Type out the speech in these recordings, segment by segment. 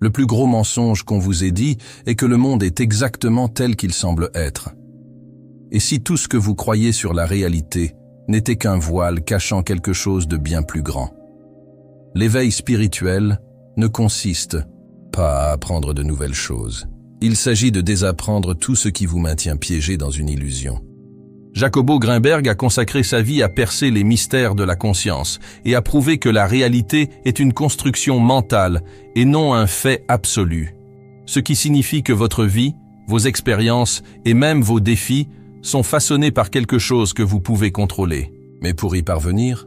Le plus gros mensonge qu'on vous ait dit est que le monde est exactement tel qu'il semble être. Et si tout ce que vous croyez sur la réalité n'était qu'un voile cachant quelque chose de bien plus grand? L'éveil spirituel ne consiste pas à apprendre de nouvelles choses. Il s'agit de désapprendre tout ce qui vous maintient piégé dans une illusion. Jacobo Grinberg a consacré sa vie à percer les mystères de la conscience et à prouver que la réalité est une construction mentale et non un fait absolu. Ce qui signifie que votre vie, vos expériences et même vos défis sont façonnés par quelque chose que vous pouvez contrôler. Mais pour y parvenir,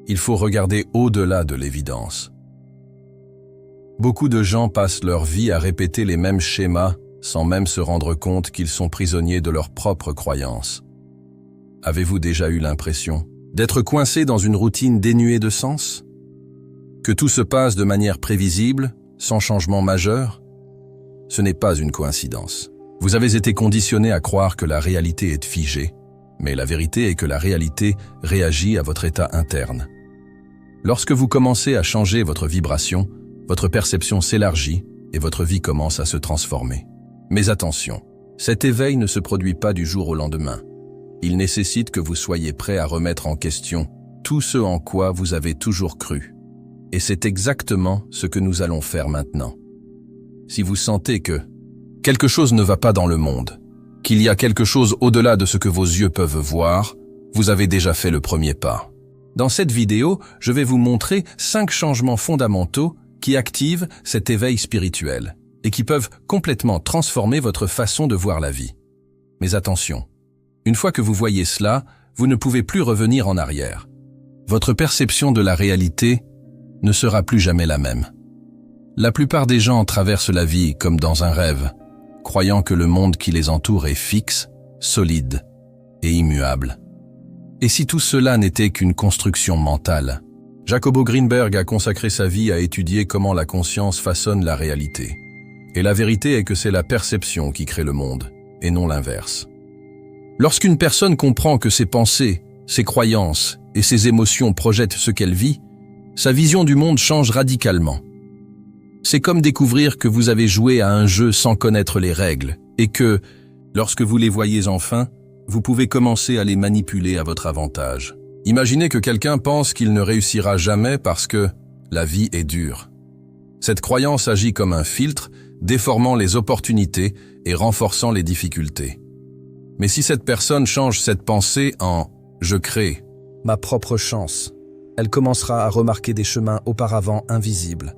il faut regarder au-delà de l'évidence. Beaucoup de gens passent leur vie à répéter les mêmes schémas sans même se rendre compte qu'ils sont prisonniers de leurs propres croyances. Avez-vous déjà eu l'impression d'être coincé dans une routine dénuée de sens? Que tout se passe de manière prévisible, sans changement majeur? Ce n'est pas une coïncidence. Vous avez été conditionné à croire que la réalité est figée, mais la vérité est que la réalité réagit à votre état interne. Lorsque vous commencez à changer votre vibration, votre perception s'élargit et votre vie commence à se transformer. Mais attention, cet éveil ne se produit pas du jour au lendemain. Il nécessite que vous soyez prêt à remettre en question tout ce en quoi vous avez toujours cru. Et c'est exactement ce que nous allons faire maintenant. Si vous sentez que quelque chose ne va pas dans le monde, qu'il y a quelque chose au-delà de ce que vos yeux peuvent voir, vous avez déjà fait le premier pas. Dans cette vidéo, je vais vous montrer 5 changements fondamentaux qui activent cet éveil spirituel et qui peuvent complètement transformer votre façon de voir la vie. Mais attention, une fois que vous voyez cela, vous ne pouvez plus revenir en arrière. Votre perception de la réalité ne sera plus jamais la même. La plupart des gens traversent la vie comme dans un rêve, croyant que le monde qui les entoure est fixe, solide et immuable. Et si tout cela n'était qu'une construction mentale? Jacobo Grinberg a consacré sa vie à étudier comment la conscience façonne la réalité. Et la vérité est que c'est la perception qui crée le monde, et non l'inverse. Lorsqu'une personne comprend que ses pensées, ses croyances et ses émotions projettent ce qu'elle vit, sa vision du monde change radicalement. C'est comme découvrir que vous avez joué à un jeu sans connaître les règles, et que, lorsque vous les voyez enfin, vous pouvez commencer à les manipuler à votre avantage. Imaginez que quelqu'un pense qu'il ne réussira jamais parce que la vie est dure. Cette croyance agit comme un filtre, déformant les opportunités et renforçant les difficultés. Mais si cette personne change cette pensée en « je crée ma propre chance », elle commencera à remarquer des chemins auparavant invisibles.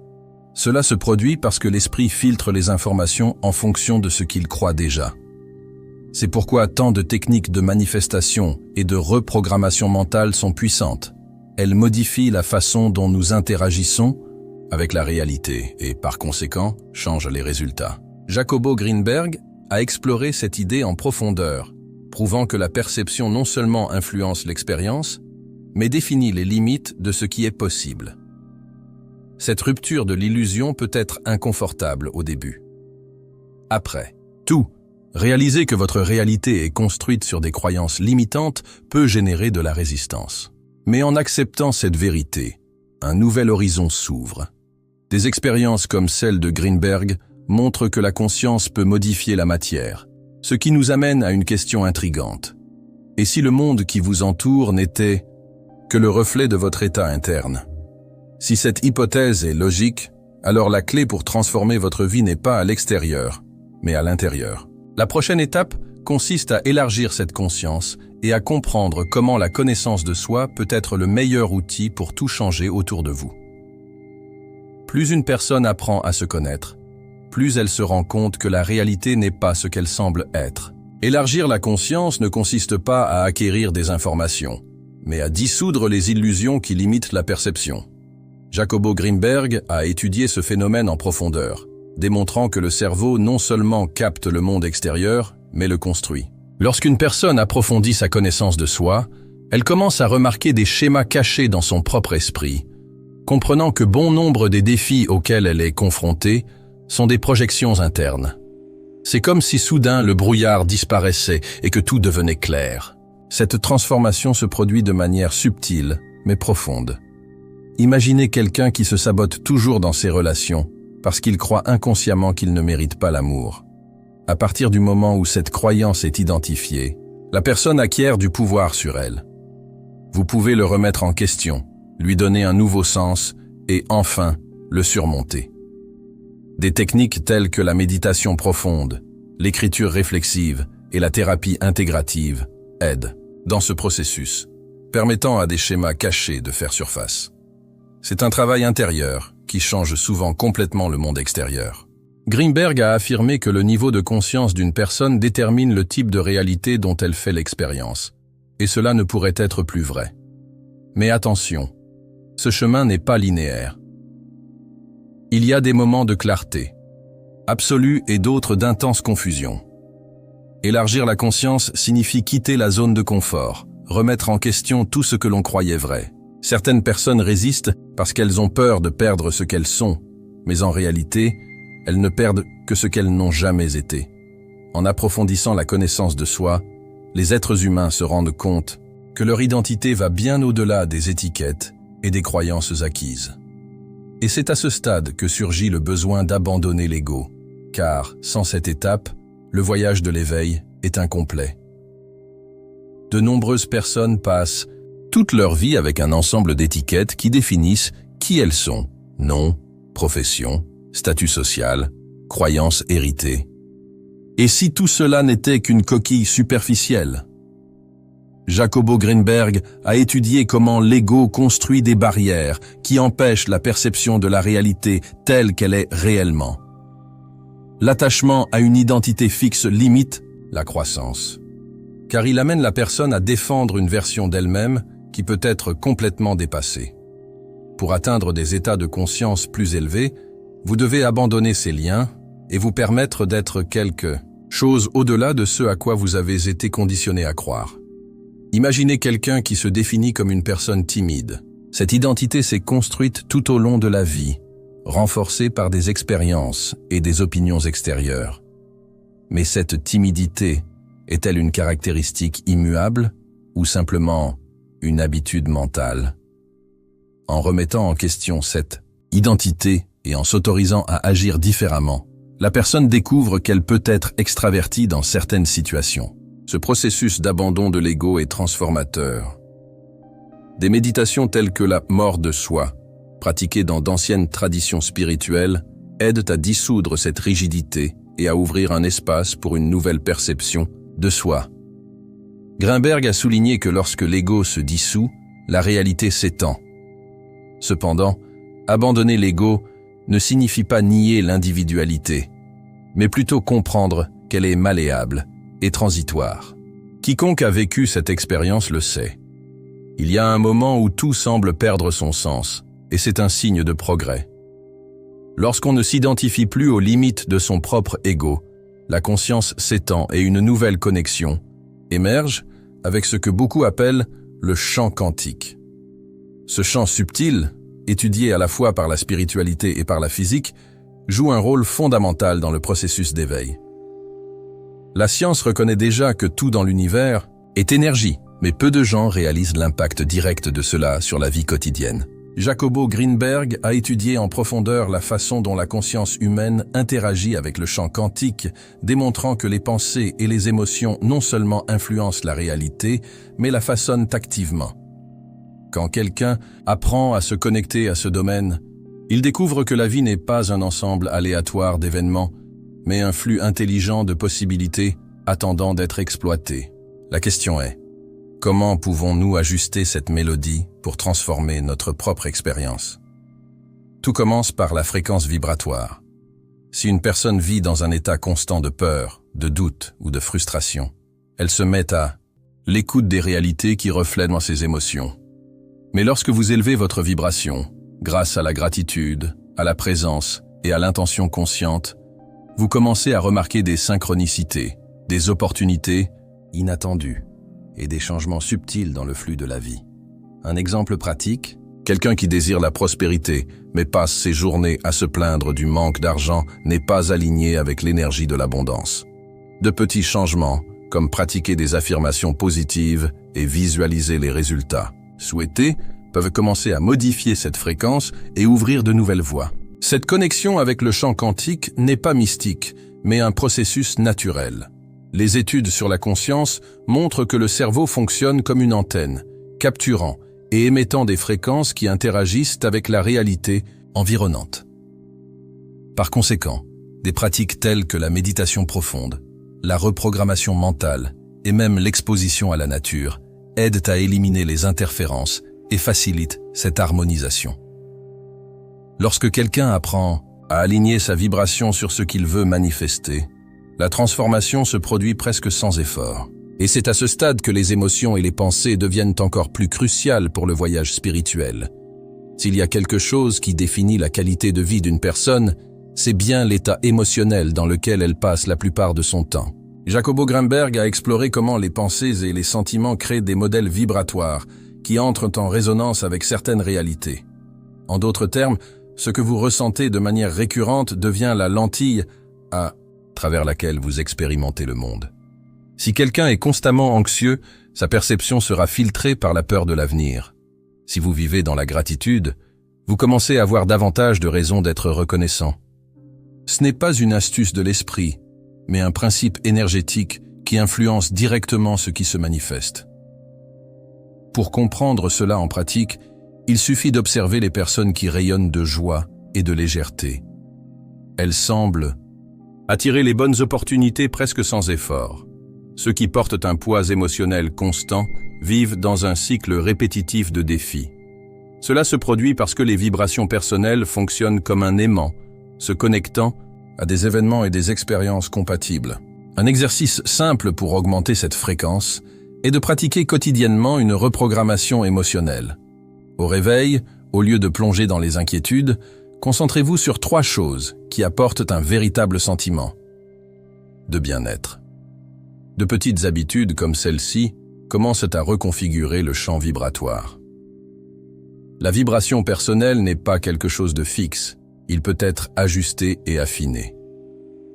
Cela se produit parce que l'esprit filtre les informations en fonction de ce qu'il croit déjà. C'est pourquoi tant de techniques de manifestation et de reprogrammation mentale sont puissantes. Elles modifient la façon dont nous interagissons avec la réalité et, par conséquent, changent les résultats. Jacobo Grinberg a exploré cette idée en profondeur, prouvant que la perception non seulement influence l'expérience, mais définit les limites de ce qui est possible. Cette rupture de l'illusion peut être inconfortable au début. Après tout, réaliser que votre réalité est construite sur des croyances limitantes peut générer de la résistance. Mais en acceptant cette vérité, un nouvel horizon s'ouvre. Des expériences comme celle de Grinberg montrent que la conscience peut modifier la matière, ce qui nous amène à une question intrigante. Et si le monde qui vous entoure n'était que le reflet de votre état interne? Si cette hypothèse est logique, alors la clé pour transformer votre vie n'est pas à l'extérieur, mais à l'intérieur. La prochaine étape consiste à élargir cette conscience et à comprendre comment la connaissance de soi peut être le meilleur outil pour tout changer autour de vous. Plus une personne apprend à se connaître, plus elle se rend compte que la réalité n'est pas ce qu'elle semble être. Élargir la conscience ne consiste pas à acquérir des informations, mais à dissoudre les illusions qui limitent la perception. Jacobo Grinberg a étudié ce phénomène en profondeur, démontrant que le cerveau non seulement capte le monde extérieur, mais le construit. Lorsqu'une personne approfondit sa connaissance de soi, elle commence à remarquer des schémas cachés dans son propre esprit, comprenant que bon nombre des défis auxquels elle est confrontée sont des projections internes. C'est comme si soudain le brouillard disparaissait et que tout devenait clair. Cette transformation se produit de manière subtile, mais profonde. Imaginez quelqu'un qui se sabote toujours dans ses relations, parce qu'ils croient inconsciemment qu'ils ne méritent pas l'amour. À partir du moment où cette croyance est identifiée, la personne acquiert du pouvoir sur elle. Vous pouvez le remettre en question, lui donner un nouveau sens et enfin le surmonter. Des techniques telles que la méditation profonde, l'écriture réflexive et la thérapie intégrative aident dans ce processus, permettant à des schémas cachés de faire surface. C'est un travail intérieur qui change souvent complètement le monde extérieur. Grinberg a affirmé que le niveau de conscience d'une personne détermine le type de réalité dont elle fait l'expérience, et cela ne pourrait être plus vrai. Mais attention, ce chemin n'est pas linéaire. Il y a des moments de clarté absolue et d'autres d'intense confusion. Élargir la conscience signifie quitter la zone de confort, remettre en question tout ce que l'on croyait vrai. Certaines personnes résistent parce qu'elles ont peur de perdre ce qu'elles sont, mais en réalité, elles ne perdent que ce qu'elles n'ont jamais été. En approfondissant la connaissance de soi, les êtres humains se rendent compte que leur identité va bien au-delà des étiquettes et des croyances acquises. Et c'est à ce stade que surgit le besoin d'abandonner l'ego, car, sans cette étape, le voyage de l'éveil est incomplet. De nombreuses personnes passent toute leur vie avec un ensemble d'étiquettes qui définissent qui elles sont, nom, profession, statut social, croyances héritées. Et si tout cela n'était qu'une coquille superficielle? Jacobo Grinberg a étudié comment l'ego construit des barrières qui empêchent la perception de la réalité telle qu'elle est réellement. L'attachement à une identité fixe limite la croissance, car il amène la personne à défendre une version d'elle-même qui peut être complètement dépassée. Pour atteindre des états de conscience plus élevés, vous devez abandonner ces liens et vous permettre d'être quelque chose au-delà de ce à quoi vous avez été conditionné à croire. Imaginez quelqu'un qui se définit comme une personne timide. Cette identité s'est construite tout au long de la vie, renforcée par des expériences et des opinions extérieures. Mais cette timidité est-elle une caractéristique immuable ou simplement une habitude mentale? En remettant en question cette identité et en s'autorisant à agir différemment, la personne découvre qu'elle peut être extravertie dans certaines situations. Ce processus d'abandon de l'ego est transformateur. Des méditations telles que la mort de soi, pratiquées dans d'anciennes traditions spirituelles, aident à dissoudre cette rigidité et à ouvrir un espace pour une nouvelle perception de soi. Grinberg a souligné que lorsque l'ego se dissout, la réalité s'étend. Cependant, abandonner l'ego ne signifie pas nier l'individualité, mais plutôt comprendre qu'elle est malléable et transitoire. Quiconque a vécu cette expérience le sait. Il y a un moment où tout semble perdre son sens, et c'est un signe de progrès. Lorsqu'on ne s'identifie plus aux limites de son propre ego, la conscience s'étend et une nouvelle connexion émerge avec ce que beaucoup appellent le champ quantique. Ce champ subtil, étudié à la fois par la spiritualité et par la physique, joue un rôle fondamental dans le processus d'éveil. La science reconnaît déjà que tout dans l'univers est énergie, mais peu de gens réalisent l'impact direct de cela sur la vie quotidienne. Jacobo Grinberg a étudié en profondeur la façon dont la conscience humaine interagit avec le champ quantique, démontrant que les pensées et les émotions non seulement influencent la réalité, mais la façonnent activement. Quand quelqu'un apprend à se connecter à ce domaine, il découvre que la vie n'est pas un ensemble aléatoire d'événements, mais un flux intelligent de possibilités attendant d'être exploitées. La question est, comment pouvons-nous ajuster cette mélodie pour transformer notre propre expérience? Tout commence par la fréquence vibratoire. Si une personne vit dans un état constant de peur, de doute ou de frustration, elle se met à l'écoute des réalités qui reflètent ses émotions. Mais lorsque vous élevez votre vibration, grâce à la gratitude, à la présence et à l'intention consciente, vous commencez à remarquer des synchronicités, des opportunités inattendues et des changements subtils dans le flux de la vie. Un exemple pratique, quelqu'un qui désire la prospérité mais passe ses journées à se plaindre du manque d'argent n'est pas aligné avec l'énergie de l'abondance. De petits changements, comme pratiquer des affirmations positives et visualiser les résultats souhaités, peuvent commencer à modifier cette fréquence et ouvrir de nouvelles voies. Cette connexion avec le champ quantique n'est pas mystique, mais un processus naturel. Les études sur la conscience montrent que le cerveau fonctionne comme une antenne, capturant et émettant des fréquences qui interagissent avec la réalité environnante. Par conséquent, des pratiques telles que la méditation profonde, la reprogrammation mentale et même l'exposition à la nature aident à éliminer les interférences et facilitent cette harmonisation. Lorsque quelqu'un apprend à aligner sa vibration sur ce qu'il veut manifester, la transformation se produit presque sans effort. Et c'est à ce stade que les émotions et les pensées deviennent encore plus cruciales pour le voyage spirituel. S'il y a quelque chose qui définit la qualité de vie d'une personne, c'est bien l'état émotionnel dans lequel elle passe la plupart de son temps. Jacobo Grimberg a exploré comment les pensées et les sentiments créent des modèles vibratoires qui entrent en résonance avec certaines réalités. En d'autres termes, ce que vous ressentez de manière récurrente devient la lentille à travers laquelle vous expérimentez le monde. Si quelqu'un est constamment anxieux, sa perception sera filtrée par la peur de l'avenir. Si vous vivez dans la gratitude, vous commencez à avoir davantage de raisons d'être reconnaissant. Ce n'est pas une astuce de l'esprit, mais un principe énergétique qui influence directement ce qui se manifeste. Pour comprendre cela en pratique, il suffit d'observer les personnes qui rayonnent de joie et de légèreté. Elles semblent attirer les bonnes opportunités presque sans effort. Ceux qui portent un poids émotionnel constant vivent dans un cycle répétitif de défis. Cela se produit parce que les vibrations personnelles fonctionnent comme un aimant, se connectant à des événements et des expériences compatibles. Un exercice simple pour augmenter cette fréquence est de pratiquer quotidiennement une reprogrammation émotionnelle. Au réveil, au lieu de plonger dans les inquiétudes, concentrez-vous sur 3 choses qui apportent un véritable sentiment de bien-être. De petites habitudes comme celle-ci commencent à reconfigurer le champ vibratoire. La vibration personnelle n'est pas quelque chose de fixe, il peut être ajusté et affiné.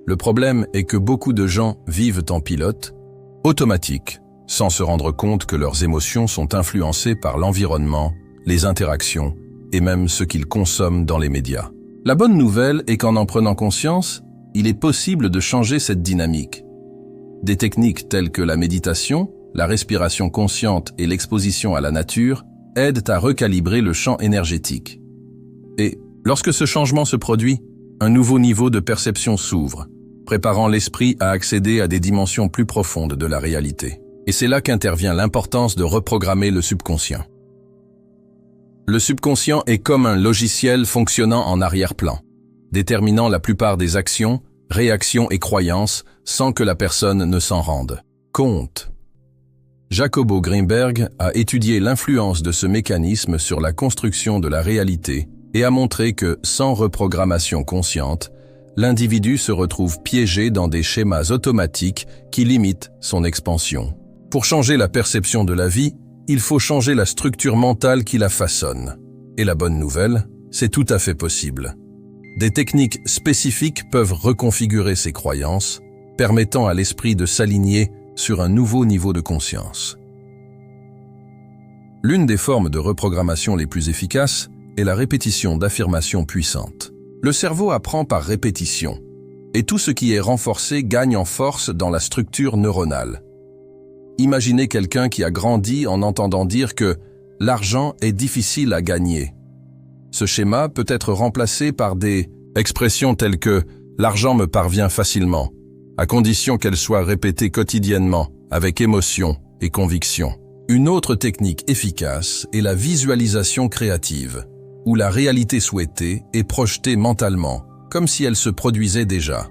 Le problème est que beaucoup de gens vivent en pilote automatique, sans se rendre compte que leurs émotions sont influencées par l'environnement, les interactions et même ce qu'ils consomment dans les médias. La bonne nouvelle est qu'en prenant conscience, il est possible de changer cette dynamique. Des techniques telles que la méditation, la respiration consciente et l'exposition à la nature aident à recalibrer le champ énergétique. Et lorsque ce changement se produit, un nouveau niveau de perception s'ouvre, préparant l'esprit à accéder à des dimensions plus profondes de la réalité. Et c'est là qu'intervient l'importance de reprogrammer le subconscient. Le subconscient est comme un logiciel fonctionnant en arrière-plan, déterminant la plupart des actions, réactions et croyances sans que la personne ne s'en rende compte. Jacobo Grimberg a étudié l'influence de ce mécanisme sur la construction de la réalité et a montré que, sans reprogrammation consciente, l'individu se retrouve piégé dans des schémas automatiques qui limitent son expansion. Pour changer la perception de la vie, il faut changer la structure mentale qui la façonne. Et la bonne nouvelle, c'est tout à fait possible. Des techniques spécifiques peuvent reconfigurer ces croyances, permettant à l'esprit de s'aligner sur un nouveau niveau de conscience. L'une des formes de reprogrammation les plus efficaces est la répétition d'affirmations puissantes. Le cerveau apprend par répétition, et tout ce qui est renforcé gagne en force dans la structure neuronale. Imaginez quelqu'un qui a grandi en entendant dire que l'argent est difficile à gagner. Ce schéma peut être remplacé par des expressions telles que l'argent me parvient facilement, à condition qu'elle soit répétée quotidiennement, avec émotion et conviction. Une autre technique efficace est la visualisation créative, où la réalité souhaitée est projetée mentalement, comme si elle se produisait déjà.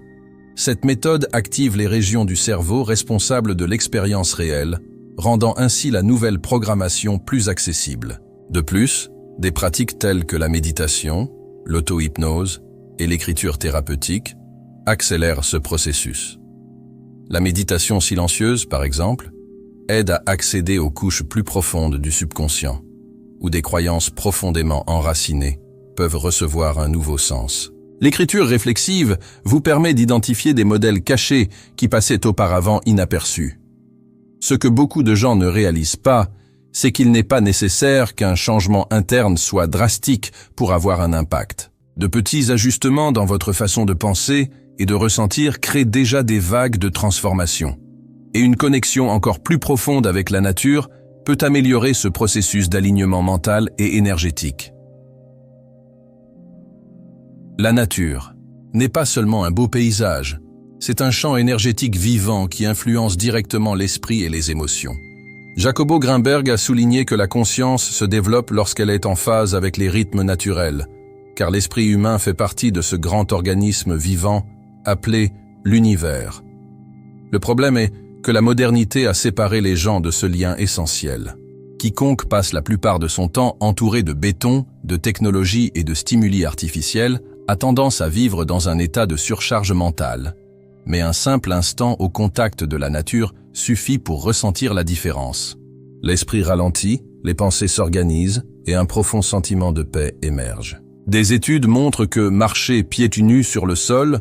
Cette méthode active les régions du cerveau responsables de l'expérience réelle, rendant ainsi la nouvelle programmation plus accessible. De plus, des pratiques telles que la méditation, l'auto-hypnose et l'écriture thérapeutique accélèrent ce processus. La méditation silencieuse, par exemple, aide à accéder aux couches plus profondes du subconscient, où des croyances profondément enracinées peuvent recevoir un nouveau sens. L'écriture réflexive vous permet d'identifier des modèles cachés qui passaient auparavant inaperçus. Ce que beaucoup de gens ne réalisent pas, c'est qu'il n'est pas nécessaire qu'un changement interne soit drastique pour avoir un impact. De petits ajustements dans votre façon de penser et de ressentir créent déjà des vagues de transformation. Et une connexion encore plus profonde avec la nature peut améliorer ce processus d'alignement mental et énergétique. La nature n'est pas seulement un beau paysage, c'est un champ énergétique vivant qui influence directement l'esprit et les émotions. Jacobo Grinberg a souligné que la conscience se développe lorsqu'elle est en phase avec les rythmes naturels, car l'esprit humain fait partie de ce grand organisme vivant appelé l'univers. Le problème est que la modernité a séparé les gens de ce lien essentiel. Quiconque passe la plupart de son temps entouré de béton, de technologie et de stimuli artificiels a tendance à vivre dans un état de surcharge mentale. Mais un simple instant au contact de la nature suffit pour ressentir la différence. L'esprit ralentit, les pensées s'organisent et un profond sentiment de paix émerge. Des études montrent que marcher pieds nus sur le sol,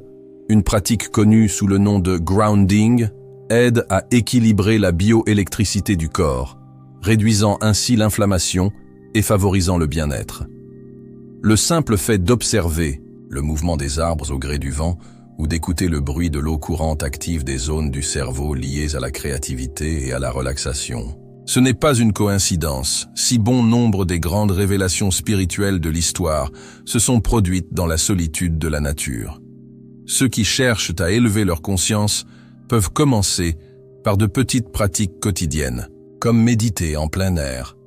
une pratique connue sous le nom de grounding, aide à équilibrer la bioélectricité du corps, réduisant ainsi l'inflammation et favorisant le bien-être. Le simple fait d'observer le mouvement des arbres au gré du vent ou d'écouter le bruit de l'eau courante active des zones du cerveau liées à la créativité et à la relaxation. Ce n'est pas une coïncidence, si bon nombre des grandes révélations spirituelles de l'histoire se sont produites dans la solitude de la nature. Ceux qui cherchent à élever leur conscience peuvent commencer par de petites pratiques quotidiennes, comme méditer en plein air,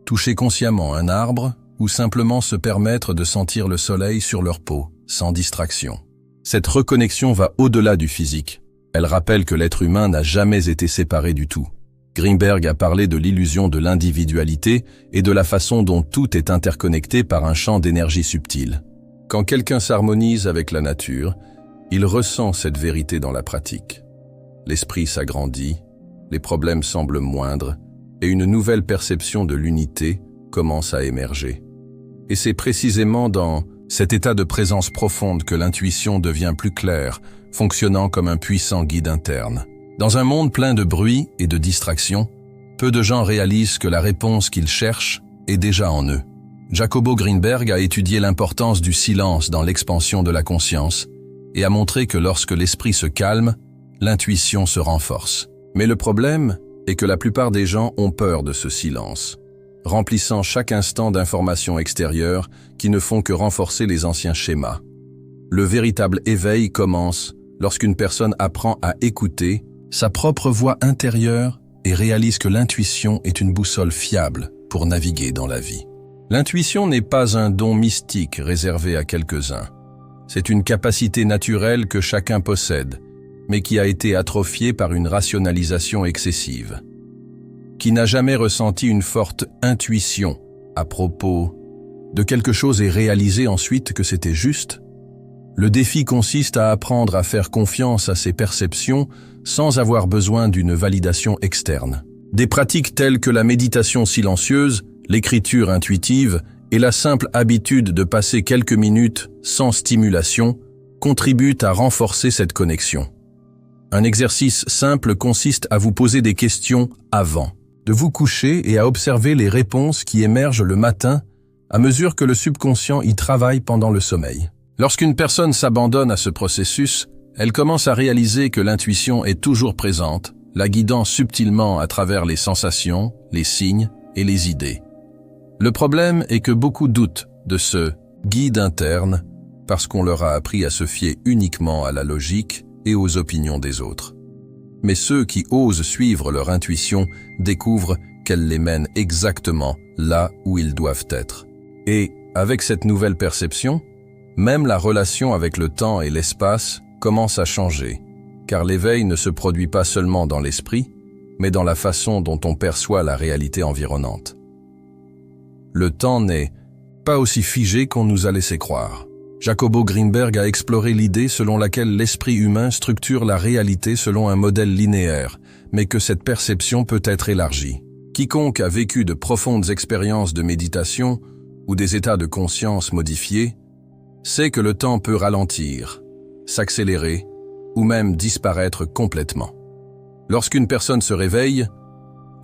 toucher consciemment un arbre ou simplement se permettre de sentir le soleil sur leur peau, sans distraction. Cette reconnexion va au-delà du physique. Elle rappelle que l'être humain n'a jamais été séparé du tout. Grinberg a parlé de l'illusion de l'individualité et de la façon dont tout est interconnecté par un champ d'énergie subtile. Quand quelqu'un s'harmonise avec la nature, il ressent cette vérité dans la pratique. L'esprit s'agrandit, les problèmes semblent moindres et une nouvelle perception de l'unité commence à émerger. Et c'est précisément dans cet état de présence profonde que l'intuition devient plus claire, fonctionnant comme un puissant guide interne. Dans un monde plein de bruit et de distractions, peu de gens réalisent que la réponse qu'ils cherchent est déjà en eux. Jacobo Grinberg a étudié l'importance du silence dans l'expansion de la conscience et a montré que lorsque l'esprit se calme, l'intuition se renforce. Mais le problème est que la plupart des gens ont peur de ce silence, remplissant chaque instant d'informations extérieures qui ne font que renforcer les anciens schémas. Le véritable éveil commence lorsqu'une personne apprend à écouter sa propre voix intérieure et réalise que l'intuition est une boussole fiable pour naviguer dans la vie. L'intuition n'est pas un don mystique réservé à quelques-uns. C'est une capacité naturelle que chacun possède, mais qui a été atrophiée par une rationalisation excessive. Qui n'a jamais ressenti une forte intuition à propos de quelque chose et réalisé ensuite que c'était juste? Le défi consiste à apprendre à faire confiance à ses perceptions sans avoir besoin d'une validation externe. Des pratiques telles que la méditation silencieuse, l'écriture intuitive et la simple habitude de passer quelques minutes sans stimulation contribuent à renforcer cette connexion. Un exercice simple consiste à vous poser des questions avant de vous coucher et à observer les réponses qui émergent le matin à mesure que le subconscient y travaille pendant le sommeil. Lorsqu'une personne s'abandonne à ce processus, elle commence à réaliser que l'intuition est toujours présente, la guidant subtilement à travers les sensations, les signes et les idées. Le problème est que beaucoup doutent de ce guide interne parce qu'on leur a appris à se fier uniquement à la logique et aux opinions des autres. Mais ceux qui osent suivre leur intuition découvrent qu'elle les mène exactement là où ils doivent être. Et, avec cette nouvelle perception, même la relation avec le temps et l'espace commence à changer, car l'éveil ne se produit pas seulement dans l'esprit, mais dans la façon dont on perçoit la réalité environnante. Le temps n'est pas aussi figé qu'on nous a laissé croire. Jacobo Grinberg a exploré l'idée selon laquelle l'esprit humain structure la réalité selon un modèle linéaire, mais que cette perception peut être élargie. Quiconque a vécu de profondes expériences de méditation ou des états de conscience modifiés sait que le temps peut ralentir, s'accélérer ou même disparaître complètement. Lorsqu'une personne se réveille,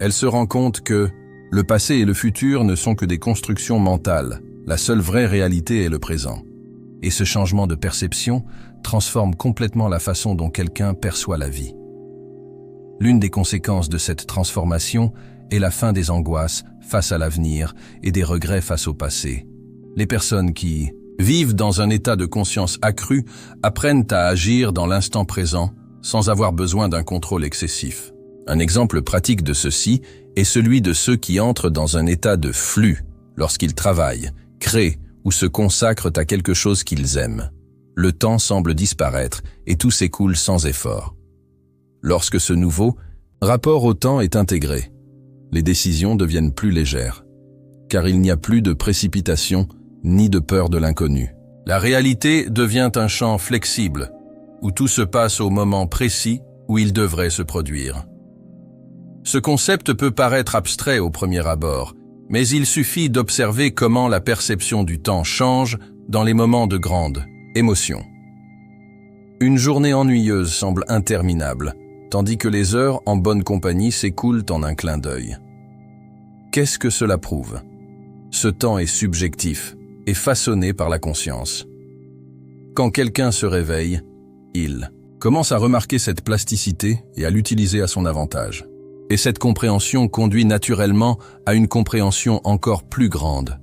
elle se rend compte que le passé et le futur ne sont que des constructions mentales. La seule vraie réalité est le présent. Et ce changement de perception transforme complètement la façon dont quelqu'un perçoit la vie. L'une des conséquences de cette transformation est la fin des angoisses face à l'avenir et des regrets face au passé. Les personnes qui vivent dans un état de conscience accru apprennent à agir dans l'instant présent sans avoir besoin d'un contrôle excessif. Un exemple pratique de ceci est celui de ceux qui entrent dans un état de flux lorsqu'ils travaillent, créent ou se consacrent à quelque chose qu'ils aiment. Le temps semble disparaître et tout s'écoule sans effort. Lorsque ce nouveau rapport au temps est intégré, les décisions deviennent plus légères, car il n'y a plus de précipitation ni de peur de l'inconnu. La réalité devient un champ flexible, où tout se passe au moment précis où il devrait se produire. Ce concept peut paraître abstrait au premier abord, mais il suffit d'observer comment la perception du temps change dans les moments de grande émotion. Une journée ennuyeuse semble interminable, tandis que les heures en bonne compagnie s'écoulent en un clin d'œil. Qu'est-ce que cela prouve? Ce temps est subjectif et façonné par la conscience. Quand quelqu'un se réveille, il commence à remarquer cette plasticité et à l'utiliser à son avantage. Et cette compréhension conduit naturellement à une compréhension encore plus grande.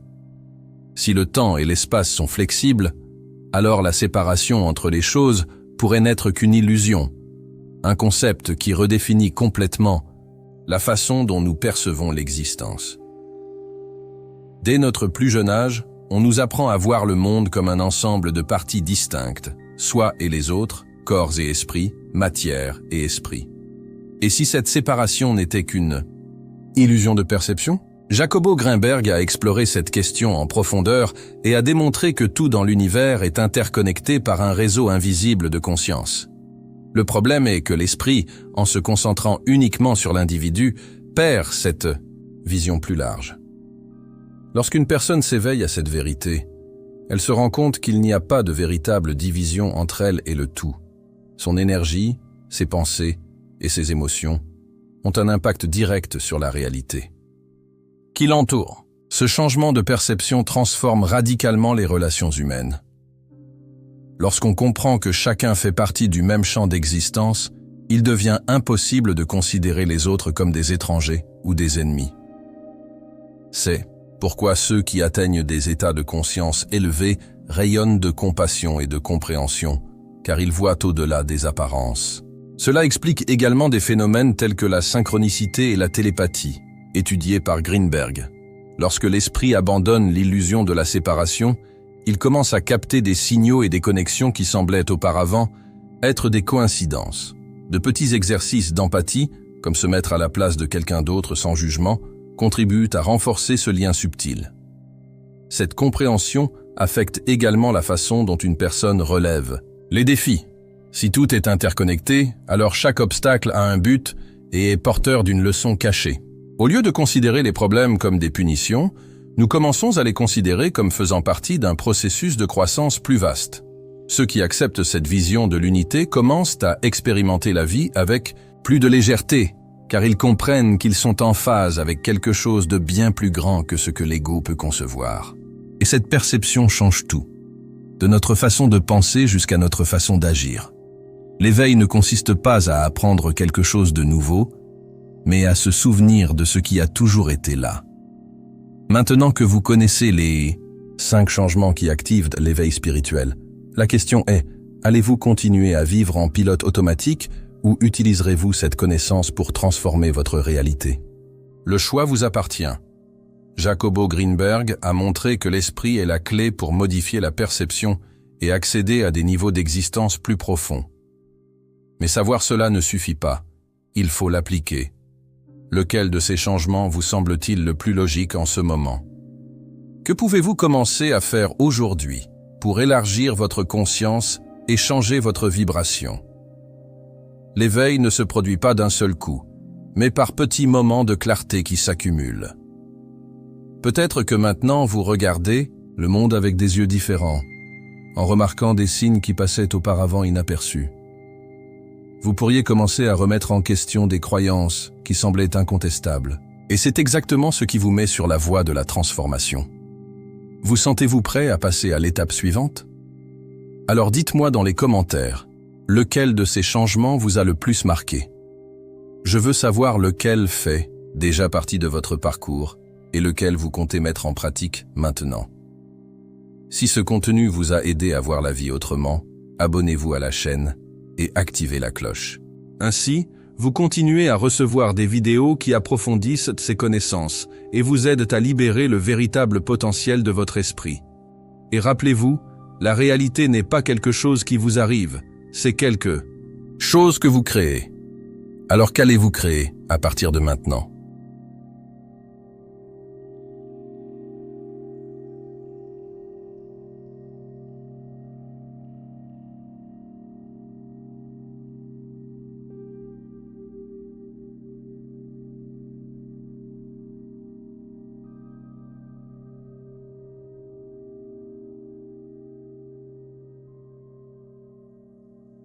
Si le temps et l'espace sont flexibles, alors la séparation entre les choses pourrait n'être qu'une illusion, un concept qui redéfinit complètement la façon dont nous percevons l'existence. Dès notre plus jeune âge, on nous apprend à voir le monde comme un ensemble de parties distinctes, soi et les autres, corps et esprit, matière et esprit. Et si cette séparation n'était qu'une illusion de perception? Jacobo Greenberg a exploré cette question en profondeur et a démontré que tout dans l'univers est interconnecté par un réseau invisible de conscience. Le problème est que l'esprit, en se concentrant uniquement sur l'individu, perd cette vision plus large. Lorsqu'une personne s'éveille à cette vérité, elle se rend compte qu'il n'y a pas de véritable division entre elle et le tout. Son énergie, ses pensées et ses émotions ont un impact direct sur la réalité qui l'entoure. Ce changement de perception transforme radicalement les relations humaines. Lorsqu'on comprend que chacun fait partie du même champ d'existence, il devient impossible de considérer les autres comme des étrangers ou des ennemis. C'est pourquoi ceux qui atteignent des états de conscience élevés rayonnent de compassion et de compréhension, car ils voient au-delà des apparences. Cela explique également des phénomènes tels que la synchronicité et la télépathie, étudiés par Greenberg. Lorsque l'esprit abandonne l'illusion de la séparation, il commence à capter des signaux et des connexions qui semblaient auparavant être des coïncidences. De petits exercices d'empathie, comme se mettre à la place de quelqu'un d'autre sans jugement, contribuent à renforcer ce lien subtil. Cette compréhension affecte également la façon dont une personne relève les défis. Si tout est interconnecté, alors chaque obstacle a un but et est porteur d'une leçon cachée. Au lieu de considérer les problèmes comme des punitions, nous commençons à les considérer comme faisant partie d'un processus de croissance plus vaste. Ceux qui acceptent cette vision de l'unité commencent à expérimenter la vie avec plus de légèreté, car ils comprennent qu'ils sont en phase avec quelque chose de bien plus grand que ce que l'ego peut concevoir. Et cette perception change tout, de notre façon de penser jusqu'à notre façon d'agir. L'éveil ne consiste pas à apprendre quelque chose de nouveau, mais à se souvenir de ce qui a toujours été là. Maintenant que vous connaissez les 5 changements qui activent l'éveil spirituel, la question est, allez-vous continuer à vivre en pilote automatique ou utiliserez-vous cette connaissance pour transformer votre réalité? Le choix vous appartient. Jacobo Greenberg a montré que l'esprit est la clé pour modifier la perception et accéder à des niveaux d'existence plus profonds. Mais savoir cela ne suffit pas. Il faut l'appliquer. Lequel de ces changements vous semble-t-il le plus logique en ce moment? Que pouvez-vous commencer à faire aujourd'hui pour élargir votre conscience et changer votre vibration? L'éveil ne se produit pas d'un seul coup, mais par petits moments de clarté qui s'accumulent. Peut-être que maintenant vous regardez le monde avec des yeux différents, en remarquant des signes qui passaient auparavant inaperçus. Vous pourriez commencer à remettre en question des croyances qui semblaient incontestables. Et c'est exactement ce qui vous met sur la voie de la transformation. Vous sentez-vous prêt à passer à l'étape suivante? Alors dites-moi dans les commentaires, lequel de ces changements vous a le plus marqué? Je veux savoir lequel fait déjà partie de votre parcours et lequel vous comptez mettre en pratique maintenant. Si ce contenu vous a aidé à voir la vie autrement, abonnez-vous à la chaîne et activez la cloche. Ainsi, vous continuez à recevoir des vidéos qui approfondissent ces connaissances et vous aident à libérer le véritable potentiel de votre esprit. Et rappelez-vous, la réalité n'est pas quelque chose qui vous arrive, c'est quelque chose que vous créez. Alors qu'allez-vous créer à partir de maintenant ?